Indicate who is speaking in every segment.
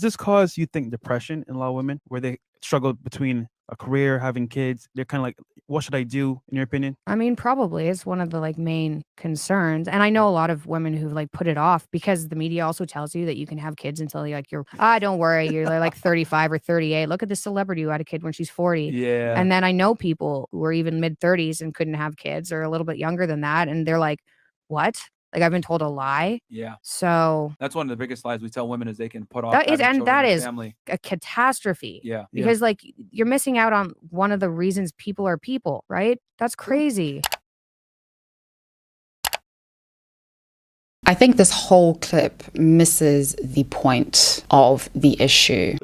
Speaker 1: Does this cause, you think, depression in a lot of women where they struggle between a career, having kids? They're kind of like, what should I do, in your opinion?
Speaker 2: I mean, probably it's one of the like main concerns. And I know a lot of women who like put it off because the media also tells you that you can have kids until you're don't worry, you're like 35 or 38. Look at this celebrity who had a kid when she's 40.
Speaker 1: Yeah.
Speaker 2: And then I know people who are even mid 30s and couldn't have kids or a little bit younger than that. And they're like, what? Like I've been told a lie.
Speaker 1: Yeah.
Speaker 2: So
Speaker 1: That's one of the biggest lies we tell women is they can put off
Speaker 2: that is,
Speaker 1: having
Speaker 2: and
Speaker 1: children
Speaker 2: that
Speaker 1: in
Speaker 2: is
Speaker 1: family.
Speaker 2: a catastrophe.
Speaker 1: Yeah.
Speaker 2: Because like you're missing out on one of the reasons people are people, right? That's crazy.
Speaker 3: I think this whole clip misses the point of the issue.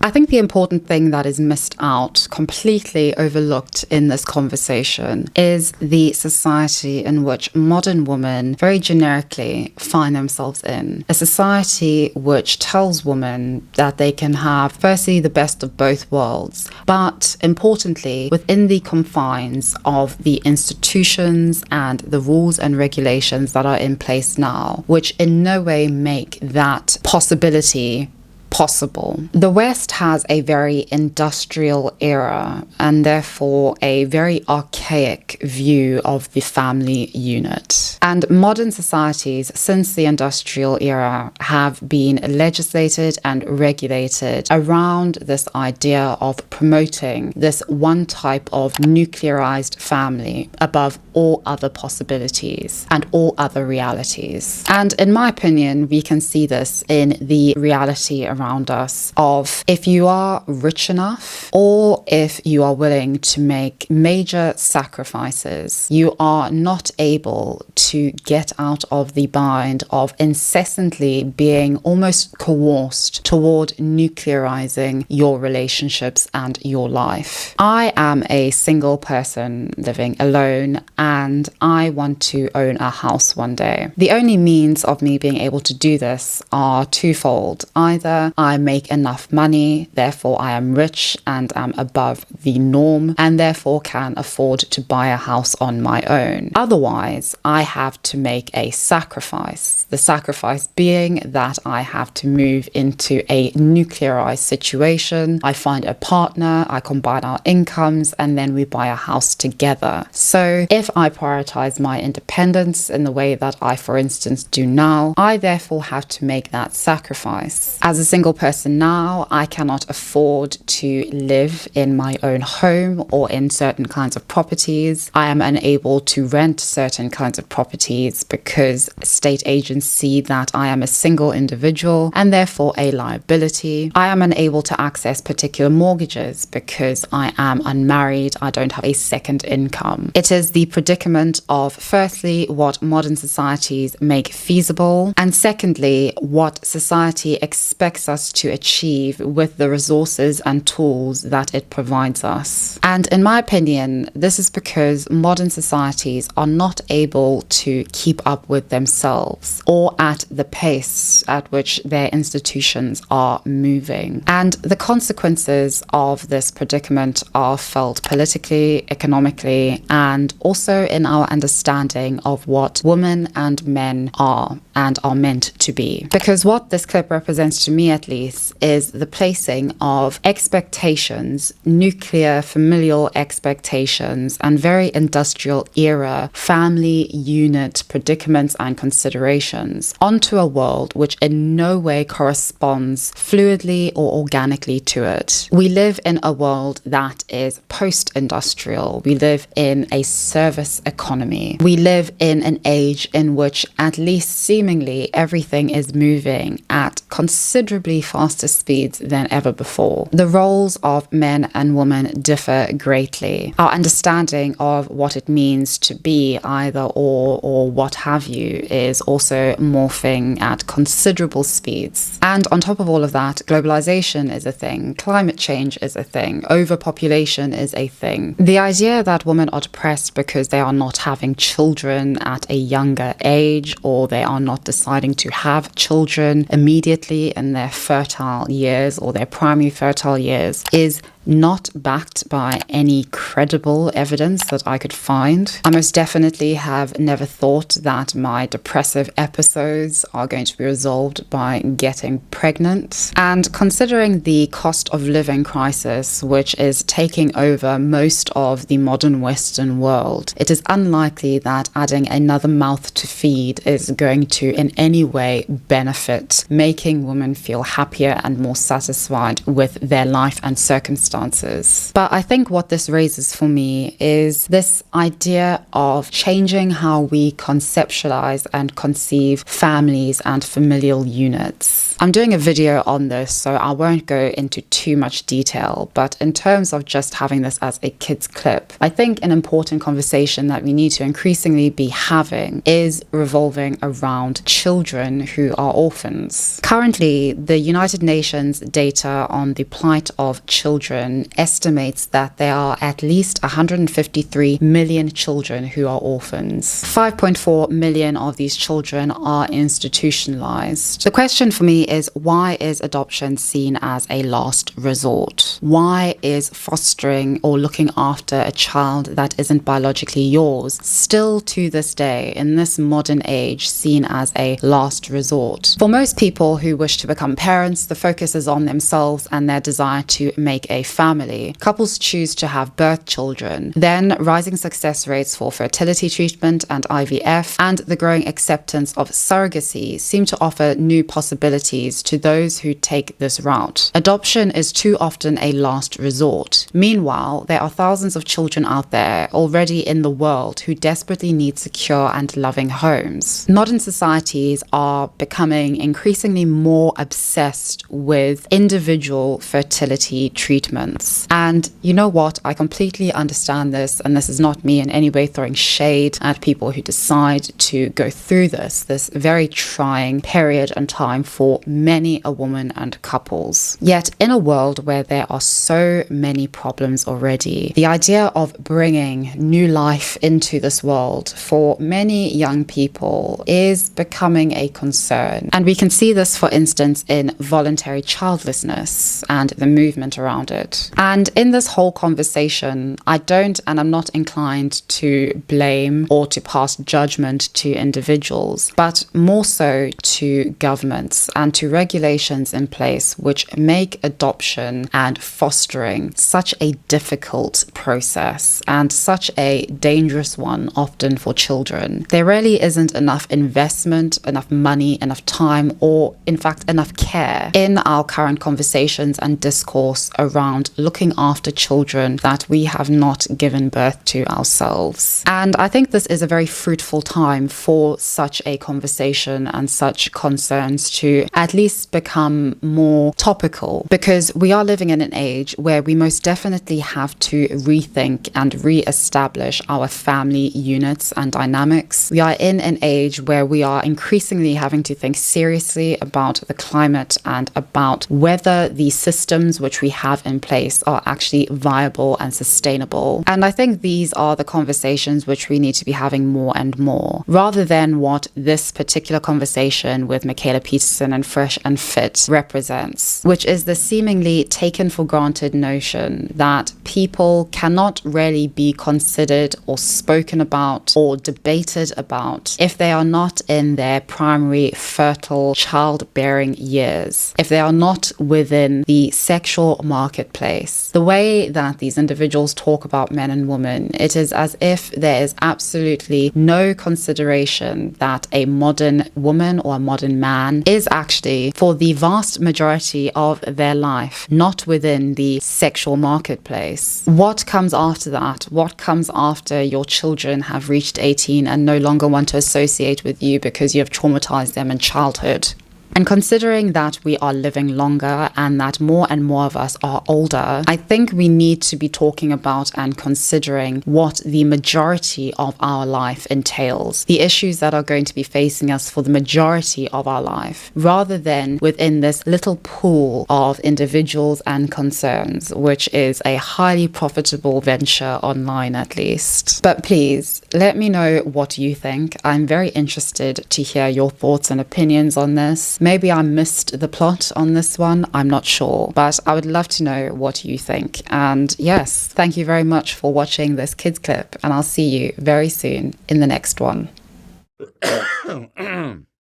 Speaker 3: I think the important thing that is missed out, completely overlooked in this conversation, is the society in which modern women very generically find themselves in. A society which tells women that they can have, firstly, the best of both worlds, but importantly, within the confines of the institutions and the rules and regulations that are in place now, which in no way make that possibility possible. The West has a very industrial era and therefore a very archaic view of the family unit. And modern societies since the industrial era have been legislated and regulated around this idea of promoting this one type of nuclearized family above all other possibilities and all other realities. And in my opinion, we can see this in the reality around us of if you are rich enough or if you are willing to make major sacrifices, you are not able to get out of the bind of incessantly being almost coerced toward nuclearizing your relationships and your life. I am a single person living alone and I want to own a house one day. The only means of me being able to do this are twofold. Either I make enough money, therefore I am rich and am above the norm and therefore can afford to buy a house on my own. Otherwise, I have to make a sacrifice. The sacrifice being that I have to move into a nuclearized situation. I find a partner, I combine our incomes, and then we buy a house together. So if I prioritize my independence in the way that I, for instance, do now, I therefore have to make that sacrifice. As a single person now, I cannot afford to live in my own home or in certain kinds of properties. I am unable to rent certain kinds of properties because state agents see that I am a single individual and therefore a liability. I am unable to access particular mortgages because I am unmarried. I don't have a second income. It is the predicament of, firstly, what modern societies make feasible, and secondly, what society expects us to achieve with the resources and tools that it provides us. And in my opinion, this is because modern societies are not able to keep up with themselves or at the pace at which their institutions are moving. And the consequences of this predicament are felt politically, economically, and also in our understanding of what women and men are and are meant to be. Because what this clip represents, to me at least, is the placing of expectations, nuclear familial expectations, and very industrial era family unit predicaments and considerations onto a world which in no way corresponds fluidly or organically to it. We live in a world that is post-industrial. We live in a service economy. We live in an age in which at least seemingly everything is moving at considerably faster speeds than ever before. The roles of men and women differ greatly. Our understanding of what it means to be either or what have you is also morphing at considerable speeds. And on top of all of that, globalization is a thing, climate change is a thing, overpopulation is a thing. The idea that women are depressed because they are not having children at a younger age or they are not deciding to have children immediately in their fertile years or their primary fertile years is not backed by any credible evidence that I could find. I most definitely have never thought that my depressive episodes are going to be resolved by getting pregnant. And considering the cost of living crisis, which is taking over most of the modern Western world, it is unlikely that adding another mouth to feed is going to in any way benefit making women feel happier and more satisfied with their life and circumstances. But I think what this raises for me is this idea of changing how we conceptualize and conceive families and familial units. I'm doing a video on this, so I won't go into too much detail, but in terms of just having this as a kids clip, I think an important conversation that we need to increasingly be having is revolving around children who are orphans. Currently, the United Nations data on the plight of children estimates that there are at least 153 million children who are orphans. 5.4 million of these children are institutionalized. The question for me is, why is adoption seen as a last resort? Why is fostering or looking after a child that isn't biologically yours still to this day, in this modern age, seen as a last resort? For most people who wish to become parents, the focus is on themselves and their desire to make a family. Couples choose to have birth children. Then rising success rates for fertility treatment and IVF and the growing acceptance of surrogacy seem to offer new possibilities to those who take this route. Adoption is too often a last resort. Meanwhile, there are thousands of children out there already in the world who desperately need secure and loving homes. Modern societies are becoming increasingly more obsessed with individual fertility treatments. And you know what? I completely understand this, and this is not me in any way throwing shade at people who decide to go through this very trying period and time for many a woman and couples. Yet in a world where there are so many problems already, the idea of bringing new life into this world for many young people is becoming a concern. And we can see this, for instance, in voluntary childlessness and the movement around it. And in this whole conversation, I'm not inclined to blame or to pass judgment to individuals, but more so to governments and to regulations in place which make adoption and fostering such a difficult process and such a dangerous one often for children. There really isn't enough investment, enough money, enough time, or in fact enough care in our current conversations and discourse around looking after children that we have not given birth to ourselves. And I think this is a very fruitful time for such a conversation and such concerns to at least become more topical, because we are living in an age where we most definitely have to rethink and re-establish our family units and dynamics. We are in an age where we are increasingly having to think seriously about the climate and about whether the systems which we have in place are actually viable and sustainable. And I think these are the conversations which we need to be having more and more, rather than what this particular conversation with Michaela Peterson and Fresh and Fit represents, which is the seemingly taken for granted notion that people cannot really be considered or spoken about or debated about if they are not in their primary fertile childbearing years, if they are not within the sexual marketplace. The way that these individuals talk about men and women, it is as if there is absolutely no consideration that a modern woman or a modern man is actually, for the vast majority of their life, not within the sexual marketplace. What comes after that? What comes after your children have reached 18 and no longer want to associate with you because you have traumatized them in childhood? And considering that we are living longer and that more and more of us are older, I think we need to be talking about and considering what the majority of our life entails, the issues that are going to be facing us for the majority of our life, rather than within this little pool of individuals and concerns, which is a highly profitable venture online at least. But please, let me know what you think. I'm very interested to hear your thoughts and opinions on this. Maybe I missed the plot on this one. I'm not sure, but I would love to know what you think. And yes, thank you very much for watching this kids clip, and I'll see you very soon in the next one.